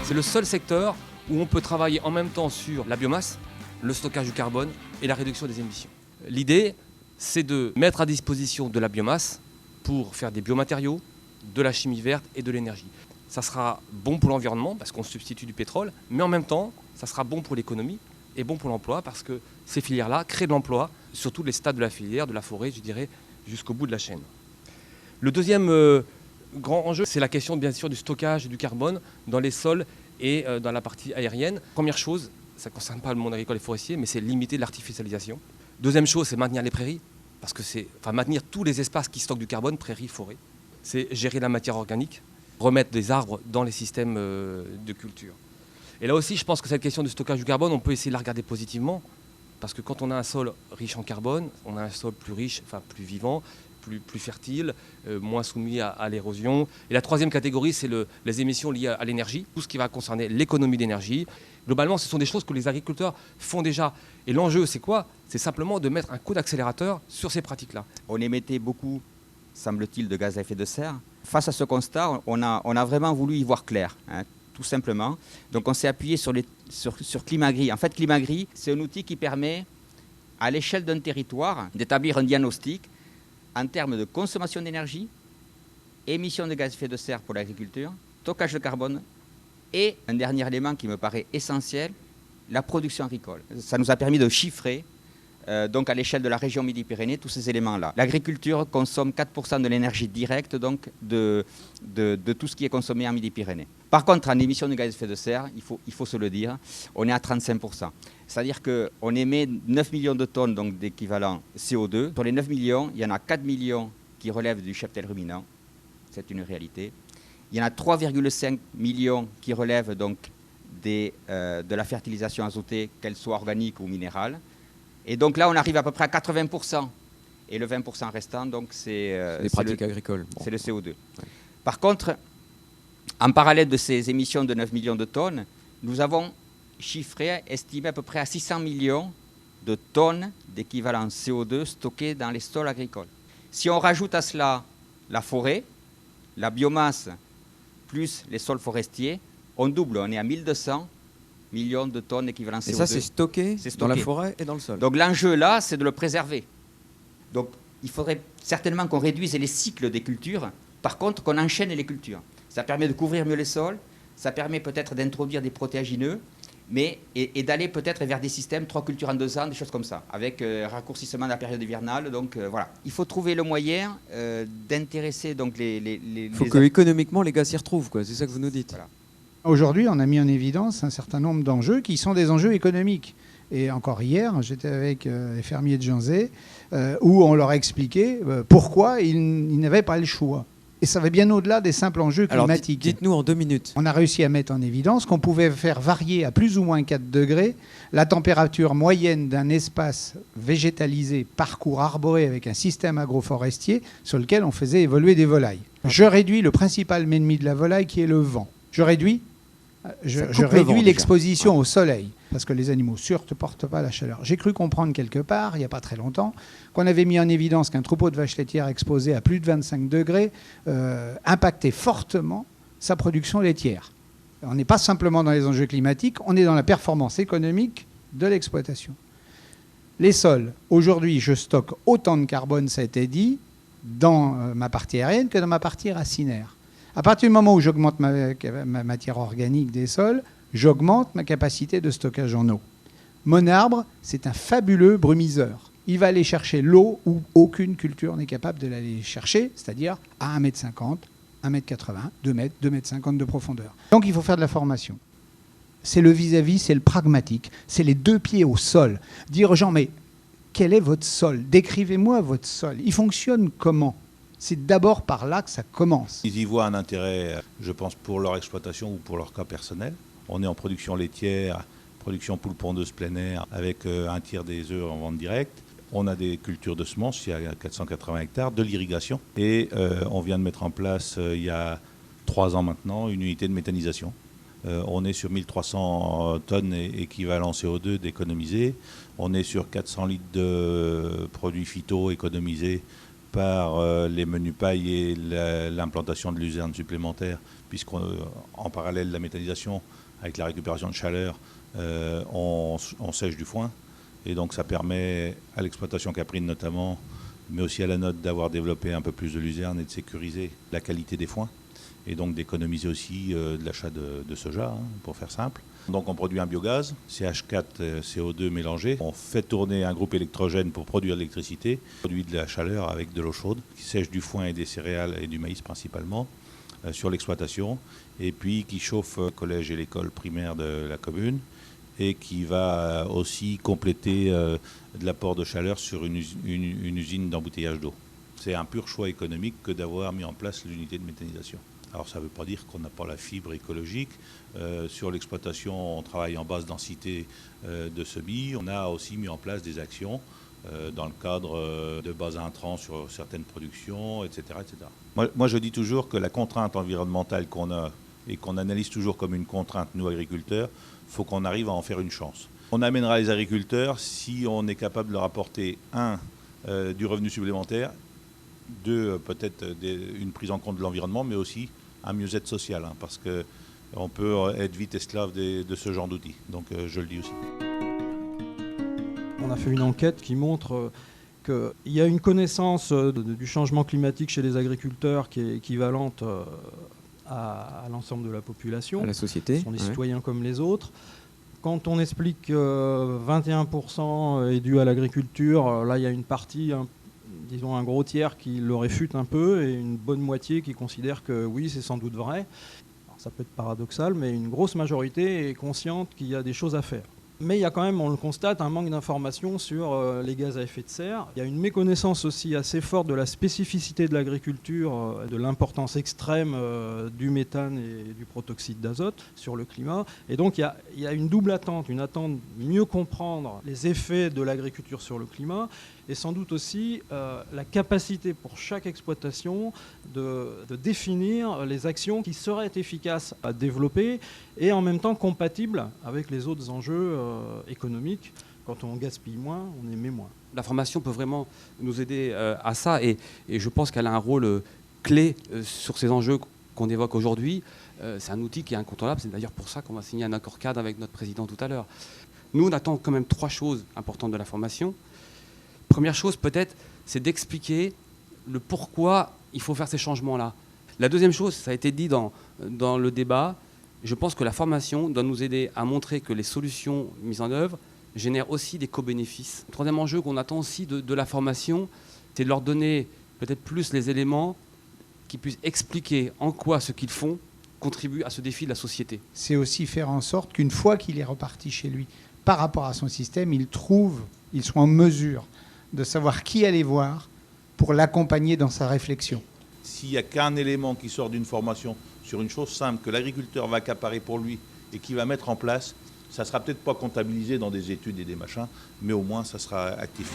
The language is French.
C'est le seul secteur où on peut travailler en même temps sur la biomasse, le stockage du carbone et la réduction des émissions. L'idée, c'est de mettre à disposition de la biomasse pour faire des biomatériaux, de la chimie verte et de l'énergie. Ça sera bon pour l'environnement parce qu'on substitue du pétrole, mais en même temps, ça sera bon pour l'économie et bon pour l'emploi parce que ces filières-là créent de l'emploi sur tous les stades de la filière, de la forêt, je dirais, jusqu'au bout de la chaîne. Le deuxième grand enjeu, c'est la question bien sûr du stockage du carbone dans les sols et dans la partie aérienne. Première chose, ça ne concerne pas le monde agricole et forestier, mais c'est limiter l'artificialisation. Deuxième chose, c'est maintenir les prairies, parce que c'est maintenir tous les espaces qui stockent du carbone, prairies, forêts. C'est gérer la matière organique, remettre des arbres dans les systèmes de culture. Et là aussi, je pense que cette question du stockage du carbone, on peut essayer de la regarder positivement, parce que quand on a un sol riche en carbone, on a un sol plus riche, plus vivant, plus fertile, moins soumis à l'érosion. Et la troisième catégorie, c'est les émissions liées à l'énergie, tout ce qui va concerner l'économie d'énergie. Globalement, ce sont des choses que les agriculteurs font déjà. Et l'enjeu, c'est quoi? C'est simplement de mettre un coup d'accélérateur sur ces pratiques-là. On émettait beaucoup, semble-t-il, de gaz à effet de serre. Face à ce constat, on a vraiment voulu y voir clair, tout simplement. Donc on s'est appuyé sur Climagri. En fait, Climagri, c'est un outil qui permet, à l'échelle d'un territoire, d'établir un diagnostic en termes de consommation d'énergie, émissions de gaz à effet de serre pour l'agriculture, stockage de carbone et un dernier élément qui me paraît essentiel, la production agricole. Ça nous a permis de chiffrer, donc à l'échelle de la région Midi-Pyrénées, tous ces éléments-là. L'agriculture consomme 4% de l'énergie directe donc, de tout ce qui est consommé en Midi-Pyrénées. Par contre, en émissions de gaz à effet de serre, il faut se le dire, on est à 35%. C'est-à-dire qu'on émet 9 millions de tonnes donc, d'équivalent CO2. Sur les 9 millions, il y en a 4 millions qui relèvent du cheptel ruminant. C'est une réalité. Il y en a 3,5 millions qui relèvent donc, de la fertilisation azotée, qu'elle soit organique ou minérale. Et donc là, on arrive à peu près à 80%. Et le 20% restant, donc, c'est les pratiques agricoles. Bon. C'est le CO2. Ouais. Par contre, en parallèle de ces émissions de 9 millions de tonnes, nous avons chiffré, estimé à peu près à 600 millions de tonnes d'équivalent CO2 stockés dans les sols agricoles. Si on rajoute à cela la forêt, la biomasse, plus les sols forestiers, on double, on est à 1200 millions de tonnes d'équivalent CO2. Et ça, c'est stocké dans la forêt et dans le sol. Donc l'enjeu là, c'est de le préserver. Donc il faudrait certainement qu'on réduise les cycles des cultures, par contre qu'on enchaîne les cultures. Ça permet de couvrir mieux les sols, ça permet peut-être d'introduire des protéagineux, et d'aller peut-être vers des systèmes 3 cultures en 2 ans, des choses comme ça, avec raccourcissement de la période hivernale. Donc voilà, il faut trouver le moyen d'intéresser donc les. Il faut que économiquement les gars s'y retrouvent, quoi. C'est ça que vous nous dites. Voilà. Aujourd'hui, on a mis en évidence un certain nombre d'enjeux qui sont des enjeux économiques. Et encore hier, j'étais avec les fermiers de Janzé, où on leur a expliqué pourquoi ils n'avaient pas le choix. Et ça va bien au-delà des simples enjeux climatiques. Alors, dites-nous en 2 minutes. On a réussi à mettre en évidence qu'on pouvait faire varier à plus ou moins 4 degrés la température moyenne d'un espace végétalisé, parcours arboré avec un système agroforestier sur lequel on faisait évoluer des volailles. Je réduis le principal ennemi de la volaille qui est le vent. Je réduis l'exposition au soleil, parce que les animaux ne supportent pas la chaleur. J'ai cru comprendre quelque part, il n'y a pas très longtemps, qu'on avait mis en évidence qu'un troupeau de vaches laitières exposé à plus de 25 degrés impactait fortement sa production laitière. On n'est pas simplement dans les enjeux climatiques, on est dans la performance économique de l'exploitation. Les sols, aujourd'hui, je stocke autant de carbone, ça a été dit, dans ma partie aérienne que dans ma partie racinaire. À partir du moment où j'augmente ma matière organique des sols, j'augmente ma capacité de stockage en eau. Mon arbre, c'est un fabuleux brumiseur. Il va aller chercher l'eau où aucune culture n'est capable de l'aller chercher, c'est-à-dire à 1,50 m, 1,80 m, 2 m, 2,50 m de profondeur. Donc il faut faire de la formation. C'est le vis-à-vis, c'est le pragmatique, c'est les 2 pieds au sol. Dire aux gens, mais quel est votre sol? Décrivez-moi votre sol. Il fonctionne comment? C'est d'abord par là que ça commence. Ils y voient un intérêt, je pense, pour leur exploitation ou pour leur cas personnel. On est en production laitière, production poule pondeuse plein air, avec un tiers des œufs en vente directe. On a des cultures de semences, il y a 480 hectares, de l'irrigation. Et on vient de mettre en place, il y a 3 ans maintenant, une unité de méthanisation. On est sur 1300 tonnes équivalent CO2 d'économiser. On est sur 400 litres de produits phyto économisés par les menus pailles et l'implantation de luzerne supplémentaire, puisqu'en parallèle de la méthanisation, avec la récupération de chaleur, on sèche du foin. Et donc ça permet à l'exploitation caprine notamment, mais aussi à la Nôtre, d'avoir développé un peu plus de luzerne et de sécuriser la qualité des foins. Et donc d'économiser aussi de l'achat de soja, pour faire simple. Donc on produit un biogaz, CH4, CO2 mélangé. On fait tourner un groupe électrogène pour produire de l'électricité. On produit de la chaleur avec de l'eau chaude, qui sèche du foin et des céréales et du maïs principalement sur l'exploitation. Et puis qui chauffe le collège et l'école primaire de la commune. Et qui va aussi compléter de l'apport de chaleur sur une usine d'embouteillage d'eau. C'est un pur choix économique que d'avoir mis en place l'unité de méthanisation. Alors ça ne veut pas dire qu'on n'a pas la fibre écologique. Sur l'exploitation, on travaille en basse densité de semis. On a aussi mis en place des actions dans le cadre de bas intrants sur certaines productions, etc. etc. Moi, je dis toujours que la contrainte environnementale qu'on a et qu'on analyse toujours comme une contrainte, nous agriculteurs, il faut qu'on arrive à en faire une chance. On amènera les agriculteurs si on est capable de leur apporter, du revenu supplémentaire, peut-être une prise en compte de l'environnement, mais aussi un mieux-être social, parce qu'on peut être vite esclave de ce genre d'outils. Donc je le dis aussi. On a fait une enquête qui montre qu'il y a une connaissance du changement climatique chez les agriculteurs qui est équivalente à l'ensemble de la population. À la société. Ce sont des citoyens comme les autres. Quand on explique que 21% est dû à l'agriculture, là il y a une partie, disons un gros tiers qui le réfute un peu et une bonne moitié qui considère que oui, c'est sans doute vrai. Alors, ça peut être paradoxal, mais une grosse majorité est consciente qu'il y a des choses à faire. Mais il y a quand même, on le constate, un manque d'informations sur les gaz à effet de serre. Il y a une méconnaissance aussi assez forte de la spécificité de l'agriculture, de l'importance extrême du méthane et du protoxyde d'azote sur le climat. Et donc il y a une double attente, une attente de mieux comprendre les effets de l'agriculture sur le climat et sans doute aussi la capacité pour chaque exploitation de définir les actions qui seraient efficaces à développer et en même temps compatibles avec les autres enjeux économiques. Quand on gaspille moins, on émet moins. La formation peut vraiment nous aider à ça et je pense qu'elle a un rôle clé sur ces enjeux qu'on évoque aujourd'hui. C'est un outil qui est incontournable. C'est d'ailleurs pour ça qu'on va signer un accord cadre avec notre président tout à l'heure. Nous, on attend quand même 3 choses importantes de la formation. Première chose, peut-être, c'est d'expliquer le pourquoi il faut faire ces changements-là. La deuxième chose, ça a été dit dans le débat, je pense que la formation doit nous aider à montrer que les solutions mises en œuvre génèrent aussi des co-bénéfices. Le troisième enjeu qu'on attend aussi de la formation, c'est de leur donner peut-être plus les éléments qui puissent expliquer en quoi ce qu'ils font contribue à ce défi de la société. C'est aussi faire en sorte qu'une fois qu'il est reparti chez lui, par rapport à son système, il soit en mesure de savoir qui aller voir pour l'accompagner dans sa réflexion. S'il n'y a qu'un élément qui sort d'une formation sur une chose simple que l'agriculteur va accaparer pour lui et qu'il va mettre en place, ça ne sera peut-être pas comptabilisé dans des études et des machins, mais au moins ça sera actif.